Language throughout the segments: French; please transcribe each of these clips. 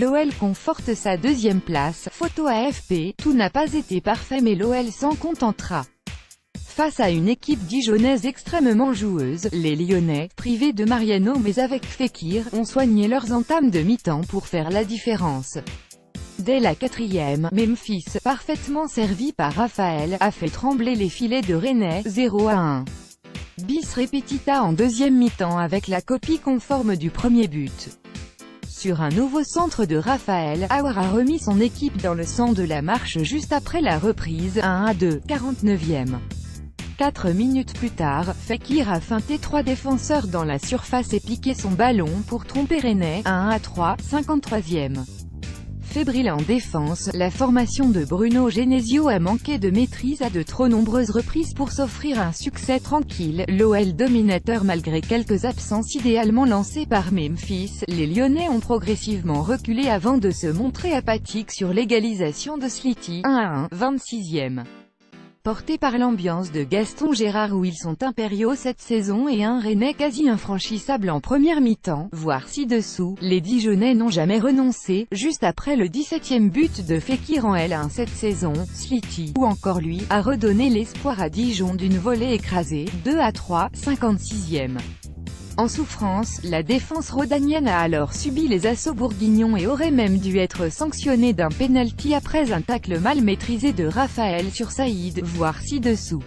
L'OL conforte sa deuxième place. Photo AFP, tout n'a pas été parfait mais l'OL s'en contentera. Face à une équipe dijonnaise extrêmement joueuse, les Lyonnais, privés de Mariano mais avec Fekir, ont soigné leurs entames de mi-temps pour faire la différence. Dès la 4e, Memphis, parfaitement servi par Raphaël, a fait trembler les filets de Rennais, 0-1. Bis repetita en deuxième mi-temps avec la copie conforme du premier but. Sur un nouveau centre de Raphaël, Aouar a remis son équipe dans le sang de la marche juste après la reprise, 1-2, 49e. 4 minutes plus tard, Fekir a feinté 3 défenseurs dans la surface et piqué son ballon pour tromper Rennais, 1-3, 53e. Fébrile en défense, la formation de Bruno Genesio a manqué de maîtrise à de trop nombreuses reprises pour s'offrir un succès tranquille. L'OL dominateur malgré quelques absences idéalement lancées par Memphis, les Lyonnais ont progressivement reculé avant de se montrer apathiques sur l'égalisation de Sliti, 1-1, 26e. Portés par l'ambiance de Gaston Gérard où ils sont impériaux cette saison et un Rennais quasi infranchissable en première mi-temps, voire ci-dessous, les Dijonnais n'ont jamais renoncé. Juste après le 17e but de Fekir en L1 cette saison, Sliti, ou encore lui, a redonné l'espoir à Dijon d'une volée écrasée, 2-3, 56e. En souffrance, la défense rhodanienne a alors subi les assauts bourguignons et aurait même dû être sanctionnée d'un pénalty après un tacle mal maîtrisé de Raphaël sur Saïd, voire ci-dessous.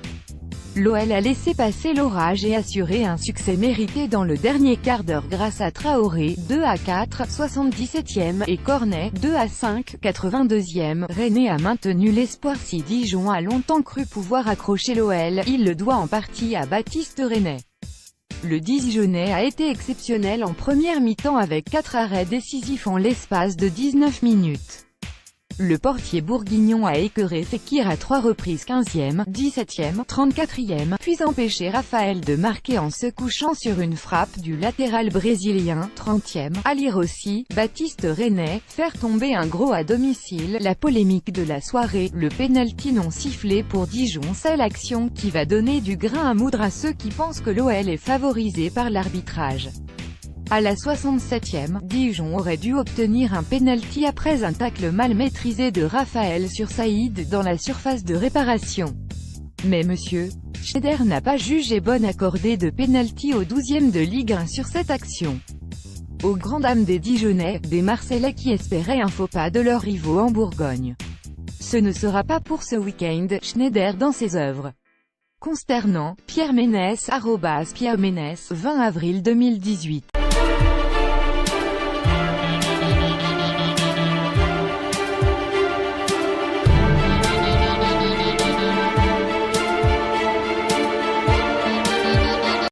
L'OL a laissé passer l'orage et assuré un succès mérité dans le dernier quart d'heure grâce à Traoré, 2-4, 77e, et Cornet, 2-5, 82e. Rennais a maintenu l'espoir. Si Dijon a longtemps cru pouvoir accrocher l'OL, il le doit en partie à Baptiste Rennais. Le Dijonnais a été exceptionnel en première mi-temps avec 4 arrêts décisifs en l'espace de 19 minutes. Le portier bourguignon a écœuré Fekir à 3 reprises 15e, 17e, 34e, puis empêché Raphaël de marquer en se couchant sur une frappe du latéral brésilien, 30e. À lire aussi, Baptiste Rennais, faire tomber un gros à domicile. La polémique de la soirée, le pénalty non sifflé pour Dijon, c'est l'action qui va donner du grain à moudre à ceux qui pensent que l'OL est favorisé par l'arbitrage. À la 67e, Dijon aurait dû obtenir un pénalty après un tacle mal maîtrisé de Raphaël sur Saïd dans la surface de réparation. Mais monsieur Schneider n'a pas jugé bon accorder de pénalty au 12e de Ligue 1 sur cette action. Aux grandes dames des Dijonnais, des Marseillais qui espéraient un faux pas de leurs rivaux en Bourgogne. Ce ne sera pas pour ce week-end. Schneider dans ses œuvres. Consternant, Pierre Ménès, @Pierre Ménès, 20 avril 2018.